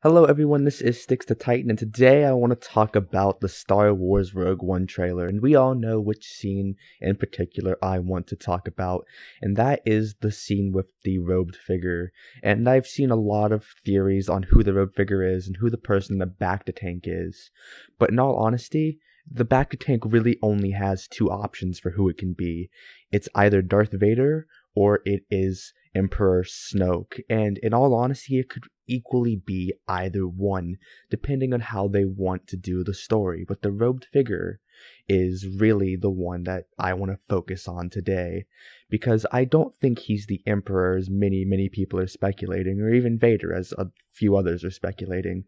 Hello everyone, this is Sticks the Titan, and today I want to talk about the Star Wars Rogue One trailer, and we all know which scene in particular I want to talk about, and that is the scene with the robed figure. And I've seen a lot of theories on who the robed figure is and who the person in the bacta tank is, but in all honesty, the bacta tank really only has two options for who it can be. It's either Darth Vader or it is Emperor Snoke, and in all honesty, it could equally be either one, depending on how they want to do the story. But the robed figure is really the one that I want to focus on today, because I don't think he's the Emperor as many people are speculating, or even Vader as a few others are speculating.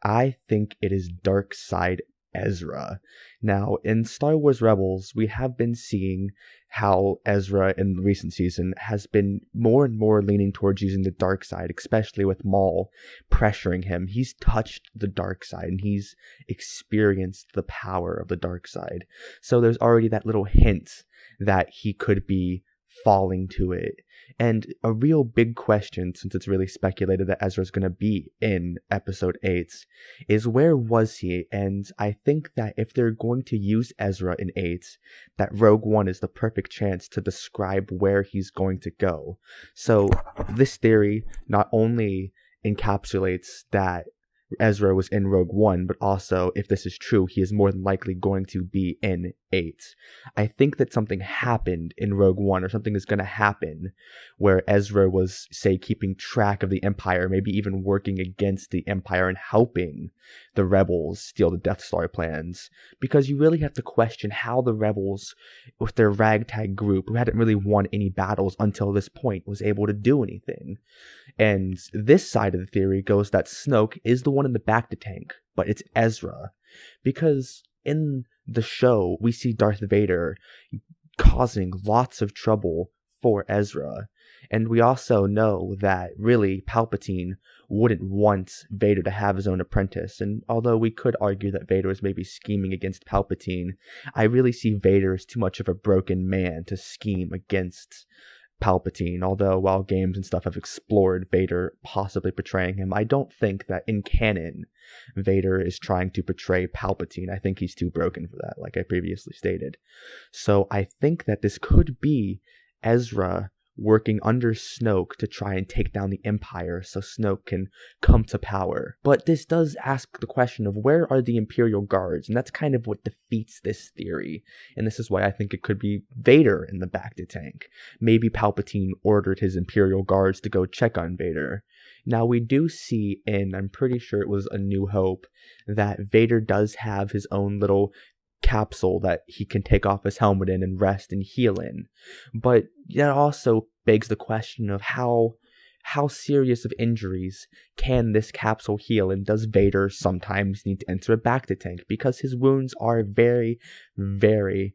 I think it is Dark Side Ezra. Now, in Star Wars Rebels, we have been seeing how Ezra in the recent season has been more and more leaning towards using the dark side, especially with Maul pressuring him. He's touched the dark side and he's experienced the power of the dark side. So there's already that little hint that he could be falling to it. And a real big question, since it's really speculated that Ezra's going to be in episode 8, is where was he? And I think that if they're going to use Ezra in 8, that Rogue One is the perfect chance to describe where he's going to go. So this theory not only encapsulates that Ezra was in Rogue One, but also, if this is true, he is more than likely going to be in 8. I think that something happened in Rogue One, or something is going to happen, where Ezra was, say, keeping track of the Empire, maybe even working against the Empire and helping the rebels steal the Death Star plans. Because you really have to question how the rebels, with their ragtag group, who hadn't really won any battles until this point, was able to do anything. And this side of the theory goes that Snoke is the one in the bacta tank, but it's Ezra. Because in the show, we see Darth Vader causing lots of trouble for Ezra. And we also know that really Palpatine wouldn't want Vader to have his own apprentice. And although we could argue that Vader was maybe scheming against Palpatine, I really see Vader as too much of a broken man to scheme against Palpatine. Although while games and stuff have explored Vader possibly portraying him, I don't think that in canon Vader is trying to portray Palpatine. I think he's too broken for that, like I previously stated. So I think that this could be Ezra working under Snoke to try and take down the Empire so Snoke can come to power. But this does ask the question of where are the Imperial Guards, and that's kind of what defeats this theory. And this is why I think it could be Vader in the bacta tank. Maybe Palpatine ordered his Imperial Guards to go check on Vader. Now we do see in, I'm pretty sure it was A New Hope, that Vader does have his own little capsule that he can take off his helmet in and rest and heal in. But that also begs the question of how serious of injuries can this capsule heal, and does Vader sometimes need to enter a bacta tank because his wounds are very, very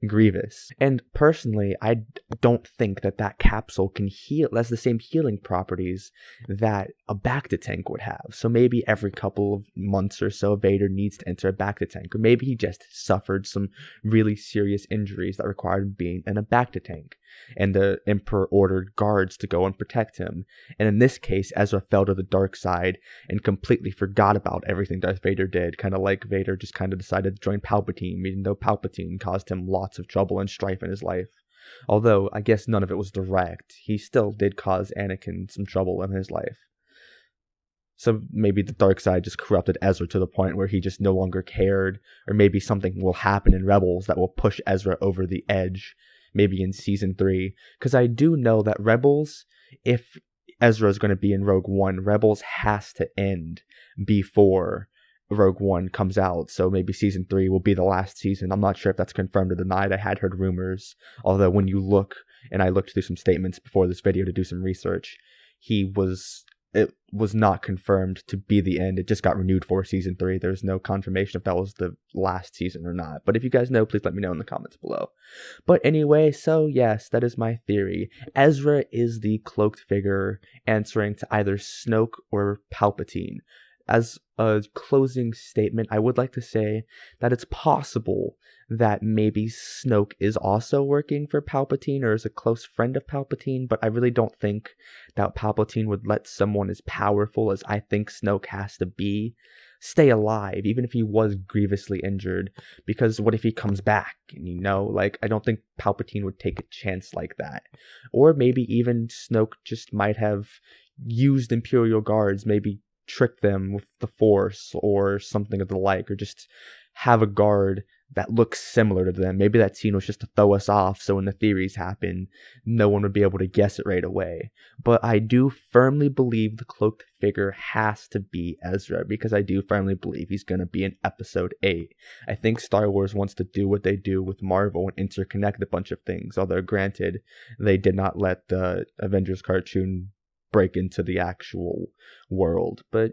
grievous. And personally, I don't think that capsule can heal, has the same healing properties that a bacta tank would have. So maybe every couple of months or so Vader needs to enter a bacta tank, or maybe he just suffered some really serious injuries that required being in a bacta tank, and the Emperor ordered guards to go and protect him. And in this case, Ezra fell to the dark side and completely forgot about everything Darth Vader did, kind of like Vader just kind of decided to join Palpatine, even though Palpatine caused him lots of trouble and strife in his life. Although, I guess none of it was direct, he still did cause Anakin some trouble in his life. So maybe the dark side just corrupted Ezra to the point where he just no longer cared, or maybe something will happen in Rebels that will push Ezra over the edge, maybe in Season 3, because I do know that Rebels, if Ezra is going to be in Rogue One, Rebels has to end before Rogue One comes out, so maybe Season 3 will be the last season. I'm not sure if that's confirmed or denied. I had heard rumors, although when you look, and I looked through some statements before this video to do some research, it was not confirmed to be the end. It just got renewed for Season 3. There's no confirmation if that was the last season or not. But if you guys know, please let me know in the comments below. But anyway, so yes, that is my theory. Ezra is the cloaked figure answering to either Snoke or Palpatine. As a closing statement, I would like to say that it's possible that maybe Snoke is also working for Palpatine or is a close friend of Palpatine, but I really don't think that Palpatine would let someone as powerful as I think Snoke has to be stay alive, even if he was grievously injured, because what if he comes back? And like, I don't think Palpatine would take a chance like that. Or maybe even Snoke just might have used Imperial guards, maybe trick them with the Force or something of the like, or just have a guard that looks similar to them. Maybe that scene was just to throw us off, so when the theories happen, no one would be able to guess it right away. But I do firmly believe the cloaked figure has to be Ezra, because I do firmly believe he's going to be in Episode 8. I think Star Wars wants to do what they do with Marvel and interconnect a bunch of things, although granted, they did not let the Avengers cartoon break into the actual world. But,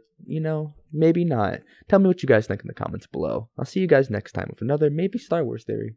maybe not. Tell me what you guys think in the comments below. I'll see you guys next time with another maybe Star Wars theory.